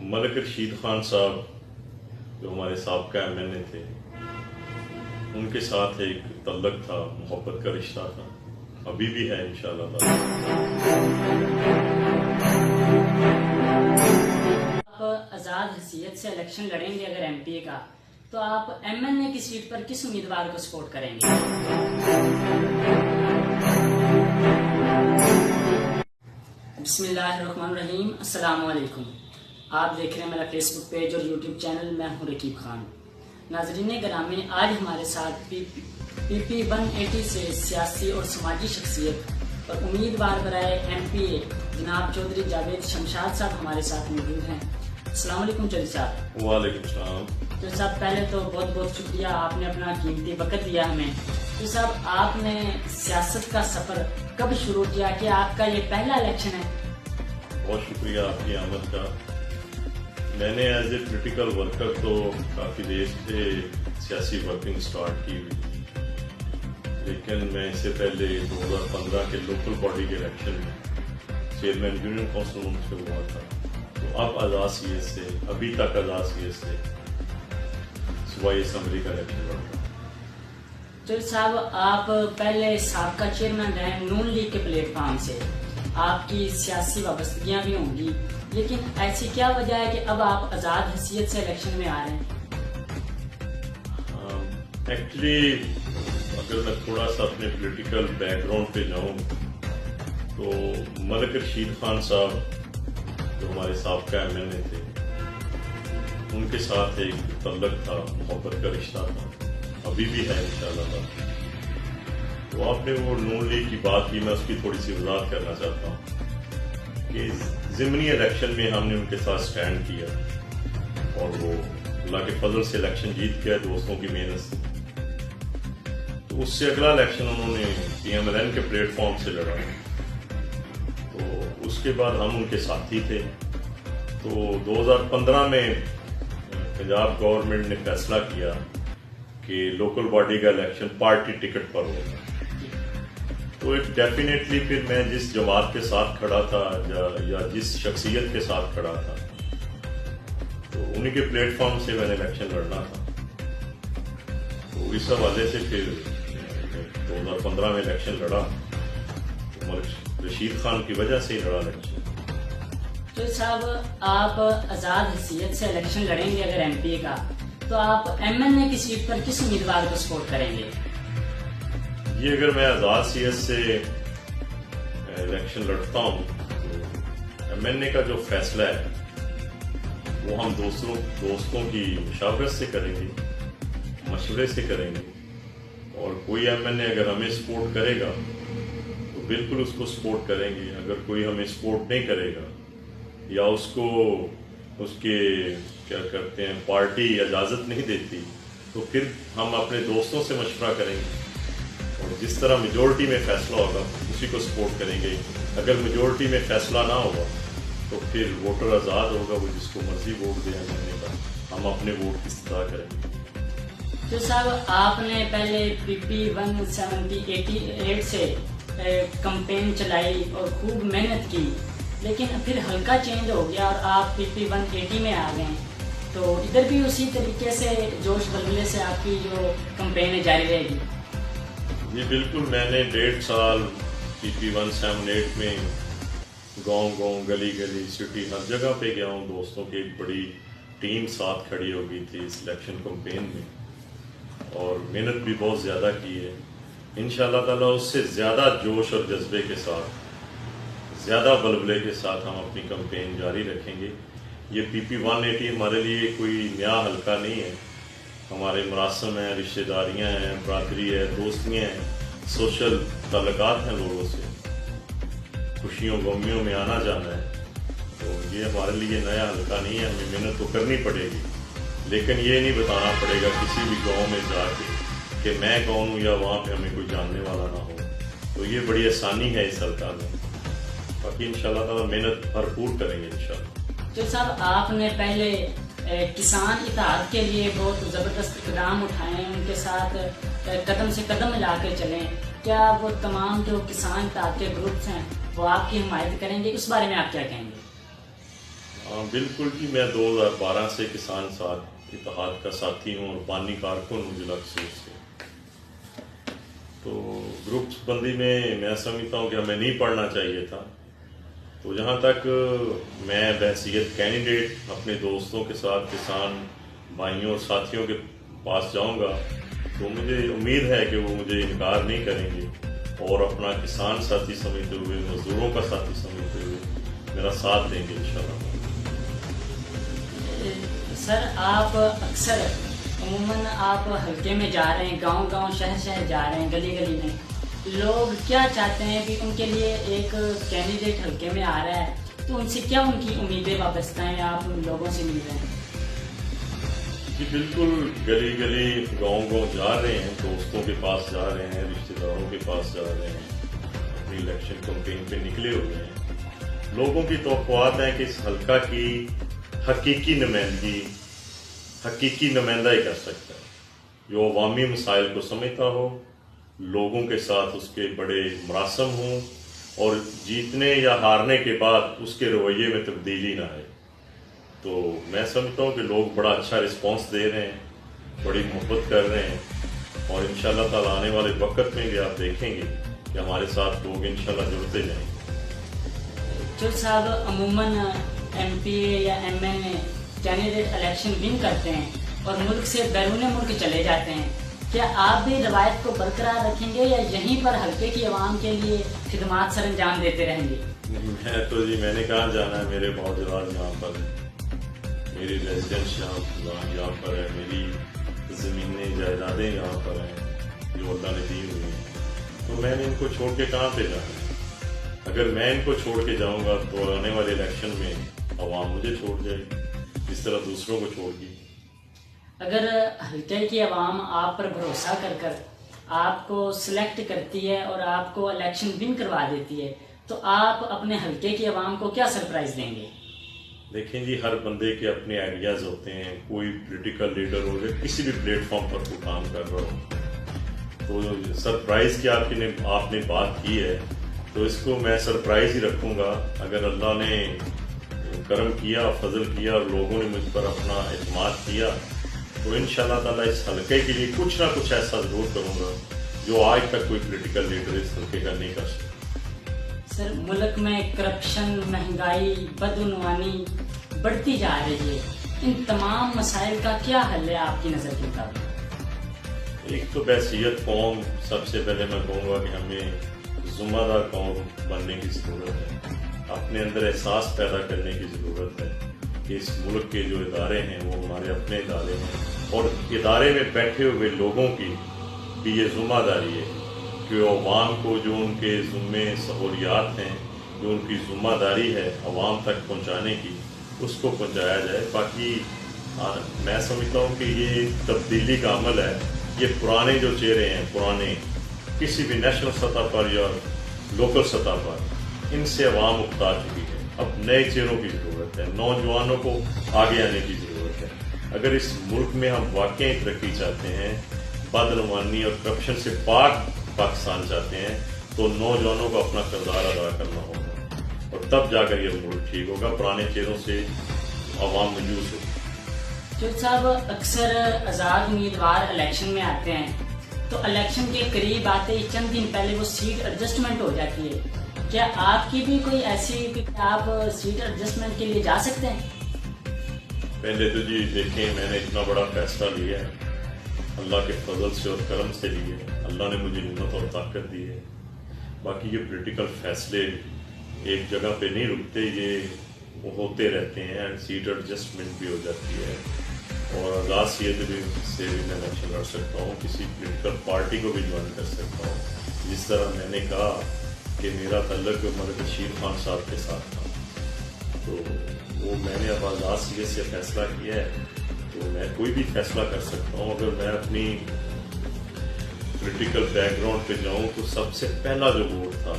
ملک رشید خان صاحب جو ہمارے سابقہ MNA تھے، ان کے ساتھ ایک تعلق تھا، محبت کا رشتہ تھا، ابھی بھی ہے انشاءاللہ تعالی۔ آپ آزاد حیثیت سے الیکشن لڑیں گے اگر MP کا، تو آپ MNA کی سیٹ پر کس امیدوار کو سپورٹ کریں گے؟ بسم اللہ الرحمن الرحیم، السلام علیکم۔ آپ دیکھ رہے ہیں میرا فیس بک پیج اور یوٹیوب چینل، میں ہوں رقیب خان۔ ناظرین گرامی، آج ہمارے ساتھ PP 180 سے سیاسی اور سماجی شخصیت اور امیدوار برائے MPA جناب چودھری جاوید شمشاد صاحب ہمارے ساتھ موجود ہیں۔ السلام علیکم چودھری صاحب۔ وعلیکم السلام۔ چودھری صاحب، پہلے تو بہت بہت شکریہ، آپ نے اپنا قیمتی وقت دیا ہمیں۔ چودھری صاحب، آپ نے سیاست کا سفر کب شروع کیا کہ آپ کا یہ پہلا الیکشن ہے؟ بہت شکریہ آپ کی آمد کا۔ میں نے ایز اے پولیٹیکل ورکر تو کافی دیر سے سیاسی ورکنگ سٹارٹ کی ہوئی تھی، لیکن میں اس سے پہلے 2015 کے لوکل باڈی کے الیکشن میں چیئرمین یونین کونسل سے ہوا تھا، تو اب آزاد CS سے، ابھی تک آزاد CS سے صوبائی اسمبلی کا الیکشن لڑ رہا ہوں۔ چودھری صاحب، آپ پہلے سابقہ چیئرمین رہے نون لیگ کے پلیٹ فارم سے، آپ کی سیاسی وابستگیاں بھی ہوں گی، لیکن ایسی کیا وجہ ہے کہ اب آپ آزاد حیثیت سے الیکشن میں آ رہے ہیں؟ ایکچولی اگر میں تھوڑا سا اپنے پولیٹیکل بیک گراؤنڈ پہ جاؤں تو ملک رشید خان صاحب جو ہمارے سابقہ MNA تھے، ان کے ساتھ ایک تعلق تھا، محبت کا رشتہ تھا، ابھی بھی ہے انشاءاللہ تعالی۔ تو آپ نے وہ نون لیگ کی بات کی، میں اس کی تھوڑی سی وضاحت کرنا چاہتا ہوں کہ ضمنی الیکشن میں ہم نے ان کے ساتھ سٹینڈ کیا اور وہ اللہ کے فضل سے الیکشن جیت گیا دوستوں کی محنت سے۔ تو اس سے اگلا الیکشن انہوں نے PMLN کے پلیٹ فارم سے لڑا، تو اس کے بعد ہم ان کے ساتھی تھے۔ تو 2015 میں پنجاب گورنمنٹ نے فیصلہ کیا کہ لوکل باڈی کا الیکشن پارٹی ٹکٹ پر ہوگا، تو ایک ڈیفینیٹلی پھر میں جس جماعت کے ساتھ کھڑا تھا یا جس شخصیت کے ساتھ کھڑا تھا، تو انہیں کے پلیٹ فارم سے میں نے الیکشن لڑنا تھا، تو اس حوالے سے پھر 2015 میں الیکشن لڑا، تو ملک رشید خان کی وجہ سے ہی لڑا الیکشن۔ چودھری صاحب، آپ آزاد حیثیت سے الیکشن لڑیں گے اگر MPA کا، تو آپ MNA کی سیٹ پر کس امیدوار کو سپورٹ کریں گے؟ یہ اگر میں آزاد CS سے الیکشن لڑتا ہوں تو MNA کا جو فیصلہ ہے وہ ہم دوستوں کی مشاورت سے کریں گے، مشورے سے کریں گے، اور کوئی MNA اگر ہمیں سپورٹ کرے گا تو بالکل اس کو سپورٹ کریں گے، اگر کوئی ہمیں سپورٹ نہیں کرے گا یا اس کو اس کے کیا کرتے ہیں پارٹی اجازت نہیں دیتی، تو پھر ہم اپنے دوستوں سے مشورہ کریں گے، اور جس طرح میجورٹی میں فیصلہ ہوگا اسی کو سپورٹ کریں گے۔ اگر میجورٹی میں فیصلہ نہ ہوگا تو پھر ووٹر آزاد ہوگا، وہ جس کو مرضی ووٹ دے MNA کا، ہم اپنے ووٹ کی استدعا کریں گے۔ تو صاحب، آپ نے پہلے PP 178 سے کمپین چلائی اور خوب محنت کی، لیکن پھر ہلکا چینج ہو گیا اور آپ PP 180 میں آ گئے، تو ادھر بھی اسی طریقے سے جوش بلبلے سے آپ کی جو کمپین ہے جاری رہے گی؟ جی بالکل، میں نے 1.5 سال PP 178 میں گاؤں گلی گلی سٹی ہر جگہ پہ گیا ہوں، دوستوں کی ایک بڑی ٹیم ساتھ کھڑی ہو گئی تھی اس الیکشن کمپین میں، اور محنت بھی بہت زیادہ کی ہے۔ انشاءاللہ تعالیٰ اس سے زیادہ جوش اور جذبے کے ساتھ، زیادہ بلبلے کے ساتھ ہم اپنی کمپین جاری رکھیں گے۔ یہ PP 180 ہمارے لیے کوئی نیا حلقہ نہیں ہے، ہمارے مراسم ہیں، رشتہ داریاں ہیں، برادری ہے، دوستیاں ہیں، سوشل تعلقات ہیں لوگوں سے، خوشیوں غمیوں میں آنا جانا ہے، تو یہ ہمارے لیے نیا حلقہ نہیں ہے۔ ہمیں محنت تو کرنی پڑے گی، لیکن یہ نہیں بتانا پڑے گا کسی بھی گاؤں میں جا کے کہ میں کون ہوں یا وہاں پہ ہمیں کوئی جاننے والا نہ ہو، تو یہ بڑی آسانی ہے اس حلقہ میں۔ باقی انشاءاللہ تعالیٰ محنت بھرپور کریں گے انشاءاللہ۔ چودھری صاحب، آپ نے پہلے کسان اتحاد کے لیے بہت زبردست اقدام اٹھائے ہیں، ان کے ساتھ قدم سے قدم ملا کے چلیں، کیا وہ تمام جو کسان اتحاد کے گروپس ہیں وہ آپ کی حمایت کریں گے؟ اس بارے میں آپ کیا کہیں گے؟ ہاں بالکل جی، میں 2012 سے کسان ساتھ اتحاد کا ساتھی ہوں اور بانی کارکن ہوں ضلع قصور سے۔ تو گروپس بندی میں سمجھتا ہوں کہ ہمیں نہیں پڑھنا چاہیے تھا۔ تو جہاں تک میں بحیثیت کینڈیڈیٹ اپنے دوستوں کے ساتھ کسان بھائیوں اور ساتھیوں کے پاس جاؤں گا تو مجھے امید ہے کہ وہ مجھے انکار نہیں کریں گے اور اپنا کسان ساتھی سمجھتے ہوئے، مزدوروں کا ساتھی سمجھتے ہوئے میرا ساتھ دیں گے انشاءاللہ۔ سر آپ اکثر عموماً آپ حلقے میں جا رہے ہیں، گاؤں گاؤں شہر شہر جا رہے ہیں، گلی گلی میں لوگ کیا چاہتے ہیں کہ ان کے لیے ایک کینڈیڈیٹ حلقے میں آ رہا ہے تو ان سے کیا ان کی امیدیں وابستہ ہیں، آپ ان لوگوں سے مل رہے ہیں؟ جی بالکل، گلی گلی گاؤں گاؤں جا رہے ہیں، دوستوں کے پاس جا رہے ہیں، رشتہ داروں کے پاس جا رہے ہیں، اپنی الیکشن کمپین پہ نکلے ہوئے ہیں۔ لوگوں کی توقعات ہیں کہ اس حلقہ کی حقیقی نمائندہ ہی کر سکتا ہے، جو عوامی مسائل کو سمجھتا ہو، لوگوں کے ساتھ اس کے بڑے مراسم ہوں اور جیتنے یا ہارنے کے بعد اس کے رویے میں تبدیلی نہ آئے۔ تو میں سمجھتا ہوں کہ لوگ بڑا اچھا رسپانس دے رہے ہیں، بڑی محبت کر رہے ہیں اور انشاءاللہ تعالی آنے والے وقت میں بھی آپ دیکھیں گے کہ ہمارے ساتھ لوگ انشاءاللہ جڑتے جائیں گے۔ جو صاحب عموماً ایم پی اے یا M N A candidate election won کرتے ہیں اور ملک سے بیرون ملک چلے جاتے ہیں، کیا آپ بھی روایت کو برقرار رکھیں گے یا یہیں پر حلقے کی عوام کے لیے خدمات سر انجام دیتے رہیں گے؟ میں نے کہاں جانا ہے، میرے معجزات یہاں پر ہیں، میری ریزیڈنس یہاں پر ہے، میری زمینیں جائیدادیں یہاں پر ہیں جو اللہ نے دی ہوئی ہیں، تو میں نے ان کو چھوڑ کے کہاں پہ جانا ہے؟ اگر میں ان کو چھوڑ کے جاؤں گا تو آنے والے الیکشن میں عوام مجھے چھوڑ جائے گی جس طرح دوسروں کو چھوڑ گی۔ اگر حلقے کی عوام آپ پر بھروسہ کر آپ کو سلیکٹ کرتی ہے اور آپ کو الیکشن ون کروا دیتی ہے تو آپ اپنے حلقے کی عوام کو کیا سرپرائز دیں گے؟ دیکھیں جی، ہر بندے کے اپنے آئیڈیاز ہوتے ہیں، کوئی پولیٹیکل لیڈر ہو یا کسی بھی پلیٹ فارم پر کوئی کام کر رہا ہو، تو سرپرائز کی آپ نے بات کی ہے تو اس کو میں سرپرائز ہی رکھوں گا۔ اگر اللہ نے کرم کیا، فضل کیا اور لوگوں نے مجھ پر اپنا اعتماد کیا تو انشاءاللہ تعالیٰ اس حلقے کے لیے کچھ نہ کچھ ایسا ضرور کروں گا جو آج تک کوئی پولیٹیکل لیڈر اس حلقے کا نہیں کر سکتا۔ سر، ملک میں کرپشن، مہنگائی، بدعنوانی بڑھتی جا رہی ہے، ان تمام مسائل کا کیا حل ہے آپ کی نظر کے مطابق؟ ایک تو بحیثیت قوم، سب سے پہلے میں کہوں گا کہ ہمیں ذمہ دار قوم بننے کی ضرورت ہے، اپنے اندر احساس پیدا کرنے کی ضرورت ہے کہ اس ملک کے جو ادارے ہیں وہ ہمارے اپنے ادارے ہیں اور ادارے میں بیٹھے ہوئے لوگوں کی بھی یہ ذمہ داری ہے کہ عوام کو جو ان کے ذمے سہولیات ہیں، جو ان کی ذمہ داری ہے عوام تک پہنچانے کی، اس کو پہنچایا جائے۔ باقی میں سمجھتا ہوں کہ یہ تبدیلی کا عمل ہے، یہ پرانے جو چہرے ہیں، پرانے کسی بھی نیشنل سطح پر یا لوکل سطح پر، ان سے عوام اکتا چکی ہے، اب نئے چہروں کی ضرورت ہے، نوجوانوں کو آگے آنے کی ضرورت ہے۔ اگر اس ملک میں ہم واقعی ترقی چاہتے ہیں، بدعنوانی اور کرپشن سے پاک پاکستان چاہتے ہیں تو نوجوانوں کو اپنا کردار ادا کرنا ہوگا اور تب جا کر یہ ملک ٹھیک ہوگا، پرانے چہروں سے عوام مایوس ہوگی۔ جو صاحب اکثر آزاد امیدوار الیکشن میں آتے ہیں تو الیکشن کے قریب آتے ہی چند دن پہلے وہ سیٹ ایڈجسٹمنٹ ہو جاتی ہے، کیا آپ کی بھی کوئی ایسی کہ آپ سیٹ ایڈجسٹمنٹ کے لیے جا سکتے ہیں؟ پہلے تو جی دیکھیں، میں نے اتنا بڑا فیصلہ لیا ہے، اللہ کے فضل سے اور کرم سے لیے، اللہ نے مجھے ہمت اور طاقت دی ہے۔ باقی یہ پولیٹیکل فیصلے ایک جگہ پہ نہیں رکتے، یہ ہوتے رہتے ہیں، سیٹ ایڈجسٹمنٹ بھی ہو جاتی ہے اور آزاد سیٹ سے بھی میں الیکشن لڑ سکتا ہوں، کسی پولیٹیکل پارٹی کو بھی جوائن کر سکتا ہوں۔ جس طرح میں نے کہا کہ میرا تعلق ملک رشید خان صاحب کے ساتھ تھا، تو وہ میں نے اب آزاد سیٹ سے فیصلہ کیا ہے تو میں کوئی بھی فیصلہ کر سکتا ہوں۔ اگر میں اپنی پولیٹیکل بیک گراؤنڈ پہ جاؤں تو سب سے پہلا جو ووٹ تھا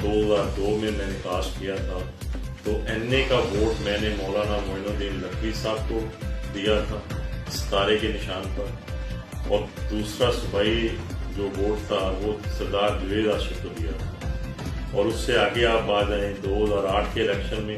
2002 میں نے کاسٹ کیا تھا، تو این اے کا ووٹ میں نے مولانا معین الدین نقوی صاحب کو دیا تھا ستارے کے نشان پر، اور دوسرا صوبائی جو ووٹ تھا وہ سردار جوید عاشق کو دیا تھا۔ اور اس سے آگے آپ آ جائیں 2008 کے الیکشن میں